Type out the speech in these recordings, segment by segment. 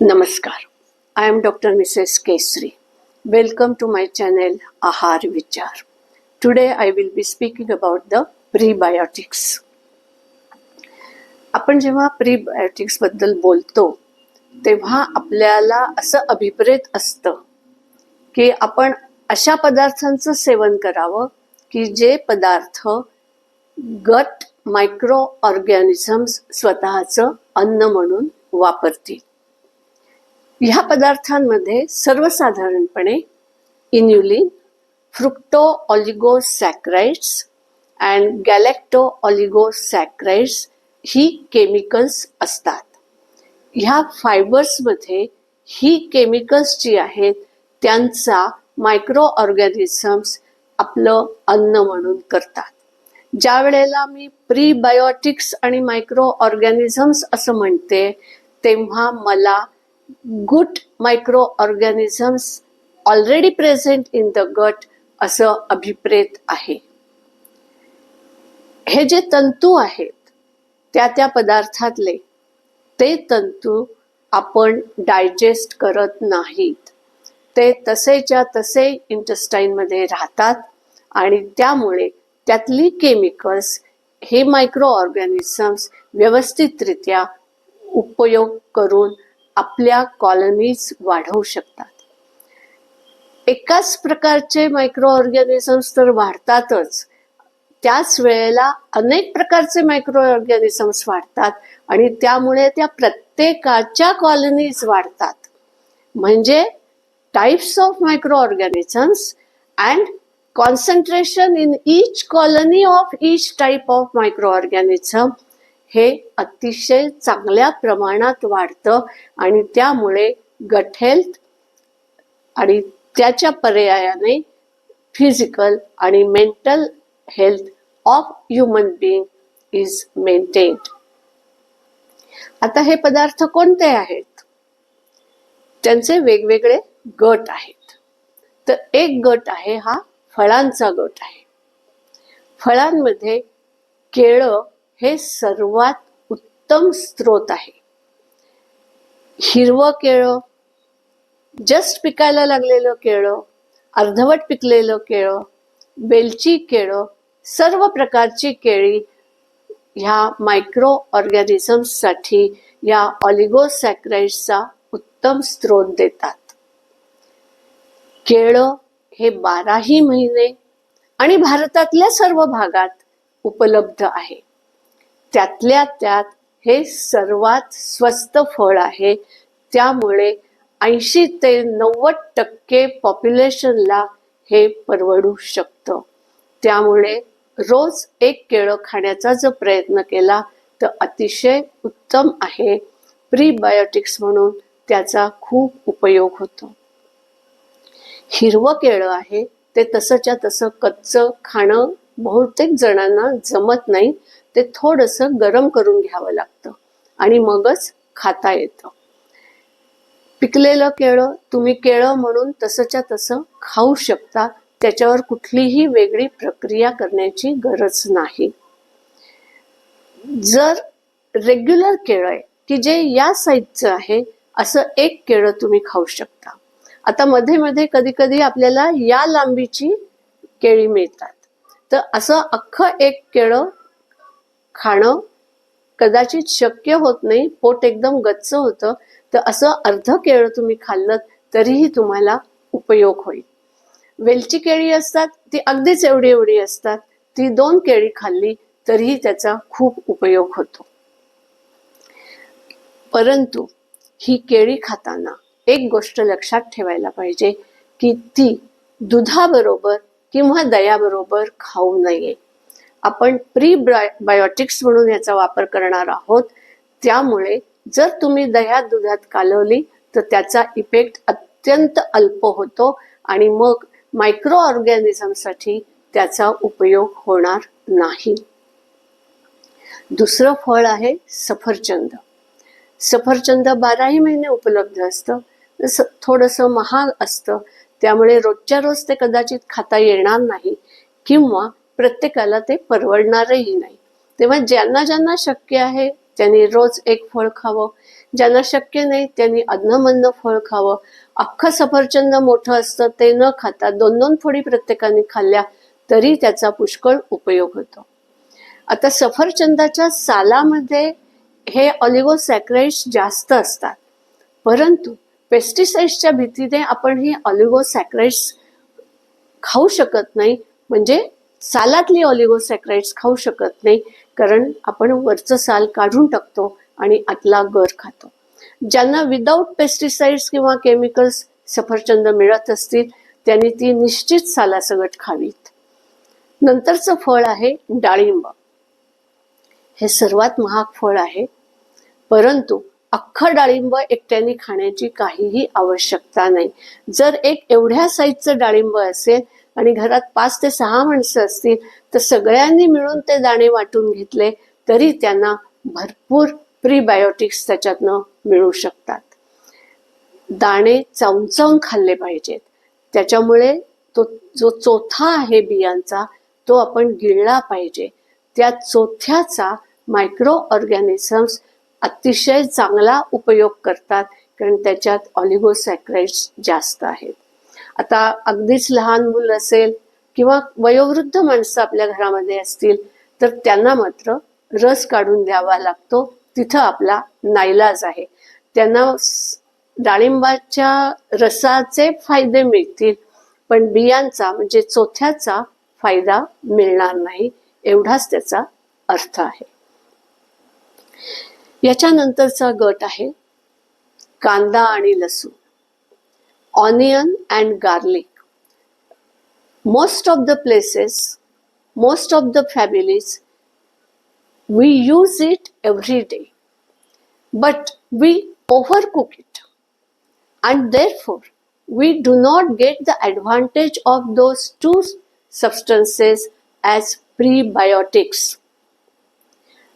Namaskar. I am Dr. Mrs. Kesri. Welcome to my channel Ahar Vichar. Today I will be speaking about the prebiotics. आपण जेव्हा prebiotics बद्दल बोलतो तेव्हा आपल्याला असं अभिप्रेत असतं की आपण अशा पदार्थांचं सेवन करावं की जे पदार्थ गट मायक्रो ऑर्गॅनिझम्स स्वतःचं अन्न म्हणून वापरतील. ह्या पदार्थांमध्ये सर्वसाधारणपणे इन्युलिन, फ्रुक्टो ऑलिगोसॅकराइड्स अँड गॅलेक्टो ऑलिगोसॅकराइड्स ही केमिकल्स असतात. ह्या फायबर्समध्ये ही केमिकल्स जी आहेत त्यांचा मायक्रो ऑर्गॅनिझम्स आपलं अन्न म्हणून करतात. ज्या वेळेला मी प्रीबायोटिक्स आणि मायक्रो ऑर्गॅनिझम्स असं म्हणते तेव्हा मला good micro organisms already present in the gut असं अभिप्रेत आहे. हे जे तंतू आहेत त्या पदार्थातले ते तंतू आपण डायजेस्ट करत नाहीत. ते तसेच्या तसे इंटेस्टाईनमध्ये राहतात आणि त्यामुळे त्यातली केमिकल्स हे मायक्रो ऑर्गॅनिझम्स व्यवस्थितरित्या उपयोग करून आपल्या कॉलनीज वाढवू शकतात. एकाच प्रकारचे मायक्रो ऑर्गॅनिझम्स तर वाढतातच, त्याच वेळेला अनेक प्रकारचे मायक्रो ऑर्गॅनिझम्स वाढतात आणि त्यामुळे त्या प्रत्येकाच्या कॉलनीज वाढतात. म्हणजे types of micro organisms and concentration in each colony of each type of micro organism हे अतिशय चांगल्या प्रमाणात वाढतं आणि त्यामुळे गट हेल्थ आणि त्याच्या पर्यायाने फिजिकल आणि mental health of human being is maintained. आता हे पदार्थ कोणते आहेत? त्यांचे वेगवेगळे गट आहेत. तर एक गट आहे हा फळांचा गट आहे. फळांमध्ये केळं हे सर्वात उत्तम स्रोत आहे. हिरवं केळं, जस्ट पिकायला लागलेलं केळं, अर्धवट पिकलेलं केळं, वेलची केळं, सर्व प्रकारची केळी ह्या मायक्रो ऑर्गॅनिझम्ससाठी या ऑलिगोसॅकराइड्सचा उत्तम स्रोत देतात. केळं हे 12ही महिने आणि भारतातल्या सर्व भागात उपलब्ध आहे. त्यातल्या त्यात हे सर्वात स्वस्त फळ आहे. त्यामुळे 80 ते 90% पॉप्युलेशनला हे परवडू शकतं. त्यामुळे रोज एक केळं खाण्याचा जर प्रयत्न केला तर अतिशय उत्तम आहे. प्रीबायोटिक्स म्हणून त्याचा खूप उपयोग होतो. हिरवं केळं आहे ते तसंच्या तसं कच्चं खाणं बहुतेक जणांना जमत नाही. ते थोडंसं गरम करून घ्यावं लागतं आणि मगच खाता येतं. पिकलेलं केळं तुम्ही केळं म्हणून तसंच्या तसं खाऊ शकता. त्याच्यावर कुठलीही वेगळी प्रक्रिया करण्याची गरज नाही. जर रेग्युलर केळं आहे की जे या साईजचं आहे असं एक केळं तुम्ही खाऊ शकता. आता मध्ये मध्ये कधी कधी आपल्याला या लांबीची केळी मिळतात. तर असं अख्खं एक केळं खाणं कदाचित शक्य होत नाही, पोट एकदम गच्च होतं. तर असं अर्ध केळं तुम्ही खाल्लं तरीही तुम्हाला उपयोग होईल. वेलची केळी असतात ती अगदीच एवढी एवढी असतात. ती 2 केळी खाल्ली तरीही त्याचा खूप उपयोग होतो. परंतु ही केळी खाताना एक गोष्ट लक्षात ठेवायला पाहिजे की ती दुधाबरोबर किंवा दह्याबरोबर खाऊ नये. आपण प्रीबायोटिक्स म्हणून याचा वापर करणार आहोत. त्यामुळे जर तुम्ही दह्यात दुधात कालवली तर त्याचा इफेक्ट अत्यंत अल्प होतो आणि मग मायक्रो ऑर्गॅनिझमसाठी त्याचा उपयोग होणार नाही. दुसरं फळ आहे सफरचंद. सफरचंद 12ही महिने उपलब्ध असतं. थोडंसं महाग असतं. त्यामुळे रोजच्या रोज ते कदाचित खाता येणार नाही किंवा प्रत्येकाला ते परवडणारही नाही. तेव्हा ज्यांना ज्यांना शक्य आहे त्यांनी रोज एक फळ खावं. ज्यांना शक्य नाही त्यांनी अधनं फळ खावं. अख्खं सफरचंद मोठं असतं ते न खाता 2-2 फोडी प्रत्येकाने खाल्ल्या तरी त्याचा पुष्कळ उपयोग होतो. आता सफरचंदाच्या सालामध्ये हे ऑलिगोसॅकराइड्स जास्त असतात, परंतु पेस्टिसाइड्सच्या भीतीने आपण ही ऑलिगोसॅकराइड्स खाऊ शकत नाही, म्हणजे सालातली ऑलिगोसॅकराइड्स खाऊ शकत नाही, कारण आपण वरचं साल काढून टाकतो आणि आतला गर खातो. ज्यांना विदाऊट पेस्टिसाइड्स किंवा केमिकल्स सफरचंद मिळत असतील त्यांनी ती निश्चित सालासकट खावीत. नंतरचं फळ आहे डाळिंब. हे सर्वात महाग फळ आहे, परंतु अख्खं डाळिंब एकट्याने खाण्याची काहीही आवश्यकता नाही. जर एक एवढ्या साईजचं डाळिंब असेल आणि घरात 5 ते 6 माणसं असतील तर सगळ्यांनी मिळून ते दाणे वाटून घेतले तरी त्यांना भरपूर प्रीबायोटिक्स त्याच्यातनं मिळू शकतात. दाणे चावून चावून खाल्ले पाहिजेत. त्याच्यामुळे तो जो चोथा आहे बियांचा तो आपण गिळला पाहिजे. त्या चोथ्याचा मायक्रो ऑर्गॅनिझम्स अतिशय चांगला उपयोग करतात, कारण त्याच्यात ऑलिगोसॅकराइड्स जास्त आहेत. आता अगदीच लहान मुलं असेल किंवा वयोवृद्ध माणसं आपल्या घरामध्ये असतील तर त्यांना मात्र रस काढून द्यावा लागतो. तिथं आपला नाईलाज आहे. त्यांना डाळिंबाच्या रसाचे फायदे मिळतील, पण बियांचा म्हणजे चोथ्याचा फायदा मिळणार नाही, एवढाच त्याचा अर्थ आहे. याच्यानंतरचा गट आहे कांदा आणि लसूण. Onion and garlic. Most of the places, most of the families, we use it every day, but we overcook it, and therefore we do not get the advantage of those two substances as prebiotics.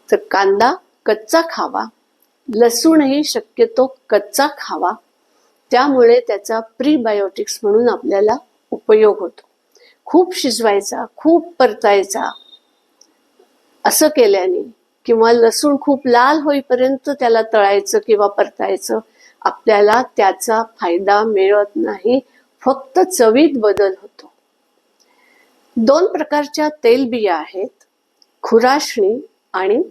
तर कांदा कच्चा खावा, लसूणही शक्यतो कच्चा खावा, त्यामुळे त्याचा prebiotics म्हणून आपल्याला उपयोग होतो. खूप शिजवायचा, खूप परतायचा असं केल्याने किंवा लसूण खूप लाल होईपर्यंत त्याला तळायचं किंवा परतायचं, आपल्याला त्याचा फायदा मिळत नाही, फक्त चवीत बदल होतो. 2 प्रकारच्या तेलबिया आहेत, खुराशणी आणि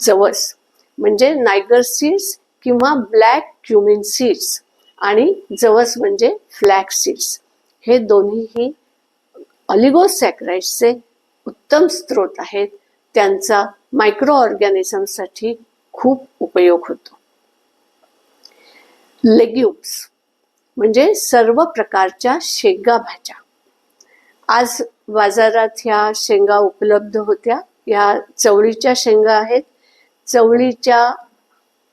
जवस, म्हणजे नायगर सीड्स किंवा ब्लॅक क्युमिन सीड्स, आणि जवस म्हणजे फ्लॅक्स सीड्स. हे दोन्हीही ऑलिगोसॅकराइड्सचे उत्तम स्रोत आहेत. त्यांचा मायक्रो ऑर्गॅनिझमसाठी खूप उपयोग होतो. लेग्युम्स म्हणजे सर्व प्रकारच्या शेंगा भाज्या. आज बाजारात ह्या शेंगा उपलब्ध होत्या. या चवळीच्या शेंगा आहेत. चवळीच्या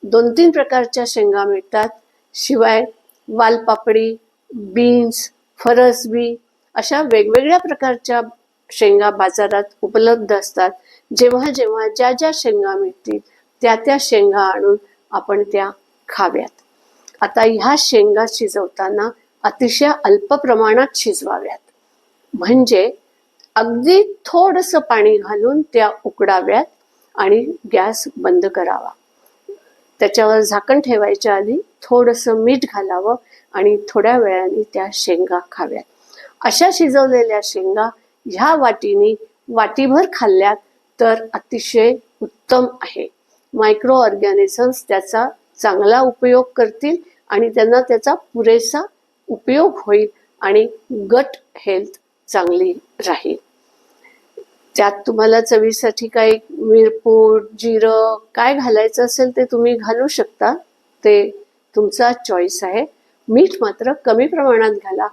2-3 प्रकारच्या शेंगा मिळतात. शिवाय वालपापडी, बीन्स, फरसबी अशा वेगवेगळ्या प्रकारच्या शेंगा बाजारात उपलब्ध असतात. जेव्हा जेव्हा ज्या ज्या शेंगा मिळतील त्या शेंगा आणून आपण त्या खाव्यात. आता ह्या शेंगा शिजवताना अतिशय अल्प प्रमाणात शिजवाव्यात, म्हणजे अगदी थोडंसं पाणी घालून त्या उकडाव्यात आणि गॅस बंद करावा. त्याच्यावर झाकण ठेवायच्या आधी थोडंसं मीठ घालावं आणि थोड्या वेळाने त्या शेंगा खाव्यात. अशा शिजवलेल्या शेंगा ह्या वाटीने वाटीभर खाल्ल्यात तर अतिशय उत्तम आहे. मायक्रो ऑर्गॅनिझम्स त्याचा चांगला उपयोग करतील आणि त्यांना त्याचा पुरेसा उपयोग होईल आणि गट हेल्थ चांगली राहील. त्यात तुम्हाला चवीसाठी काही मिरपूड, जिरं काय घालायचं असेल ते तुम्ही घालू शकता, ते तुमचा चॉईस आहे. मीठ मात्र कमी प्रमाणात घाला,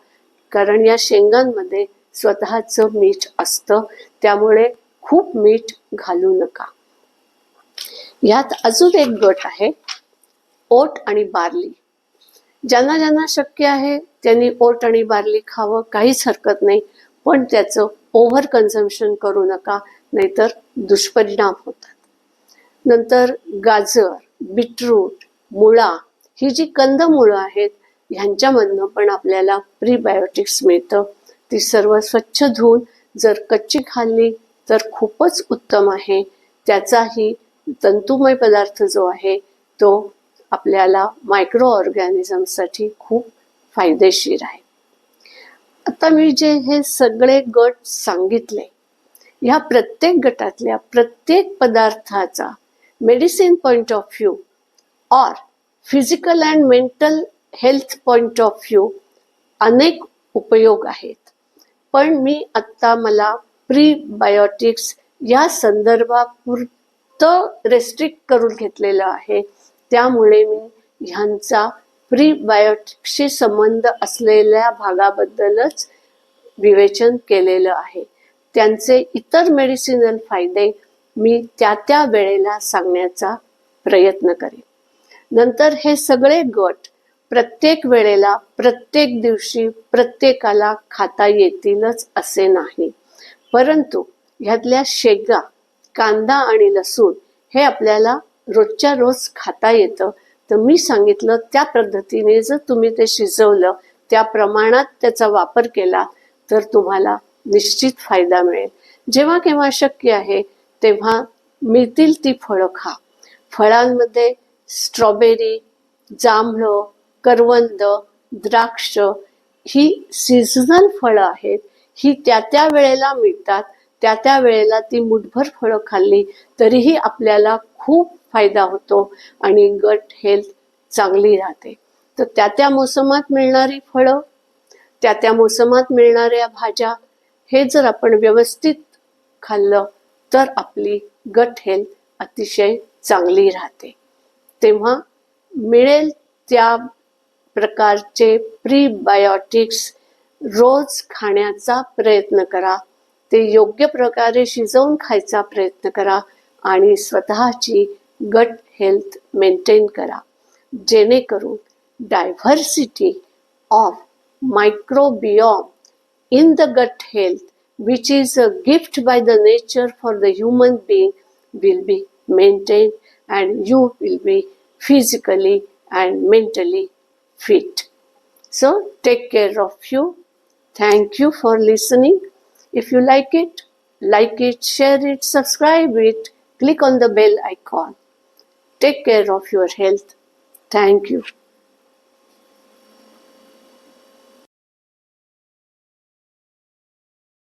कारण या शेंगांमध्ये स्वतःचं मीठ असतं, त्यामुळे खूप मीठ घालू नका. यात अजून एक गट आहे ओट आणि बार्ली. ज्यांना ज्यांना शक्य आहे त्यांनी ओट आणि बार्ली खावं, काहीच हरकत नाही, पण त्याचं ओव्हर कन्झम्पशन करू नका, नाहीतर दुष्परिणाम होतात. नंतर गाजर, बीटरूट, मुळा ही जी कंदमुळं आहेत ह्यांच्यामधनं पण आपल्याला प्रीबायोटिक्स मिळतं. ती सर्व स्वच्छ धुवून जर कच्ची खाल्ली तर खूपच उत्तम आहे. त्याचाही तंतुमय पदार्थ जो आहे तो आपल्याला मायक्रो ऑर्गॅनिझमसाठी खूप फायदेशीर आहे. आता मी जे हे सगळे गट सांगितले, ह्या प्रत्येक गटातल्या प्रत्येक पदार्थाचा मेडिसिन पॉइंट ऑफ व्ह्यू और physical and mental health point of view अनेक उपयोग आहेत. पण मी आत्ता मला प्रीबायोटिक्स या संदर्भापुरतं रेस्ट्रिक्ट करून घेतलेलं आहे. त्यामुळे मी ह्यांचा प्रीबायोटिक्सशी संबंध असलेल्या भागाबद्दलच विवेचन केलेलं आहे. त्यांचे इतर मेडिसिनल फायदे मी त्या वेळेला सांगण्याचा प्रयत्न करेन. नंतर हे सगळे गट प्रत्येक वेळेला प्रत्येक दिवशी प्रत्येकाला खाता येतीलच असे नाही, परंतु ह्यातल्या शेंगा, कांदा आणि लसूण हे आपल्याला रोजच्या रोज खाता येतं. तर मी सांगितलं त्या पद्धतीने जर तुम्ही ते शिजवलं, त्या प्रमाणात त्याचा वापर केला तर तुम्हाला निश्चित फायदा मिळेल. जेव्हा केव्हा शक्य आहे तेव्हा मिळतील ती फळं खा. फळांमध्ये स्ट्रॉबेरी, जांभळं, करवंद, द्राक्ष ही सीझनल फळं आहेत. ही त्या वेळेला मिळतात. त्या वेळेला ती मुठभर फळं खाल्ली तरीही आपल्याला खूप फायदा होतो आणि गट हेल्थ चांगली राहते. तर त्या मोसमात मिळणारी फळं, त्या मोसमात मिळणाऱ्या भाज्या हे जर आपण व्यवस्थित खाल्लं तर आपली गट हेल्थ अतिशय चांगली राहते. तेव्हा मिळेल त्या प्रकारचे प्रीबायोटिक्स रोज खाण्याचा प्रयत्न करा. ते योग्य प्रकारे शिजवून खायचा प्रयत्न करा आणि स्वतःची गट हेल्थ मेंटेन करा, जेणेकरून diversity of microbiome in the gut health, which is a gift by the nature for the human being, will be maintained and you will be physically and mentally fit. So take care of you. Thank you for listening. If you like it, share it, subscribe it, click on the bell icon. Take care of your health. Thank you.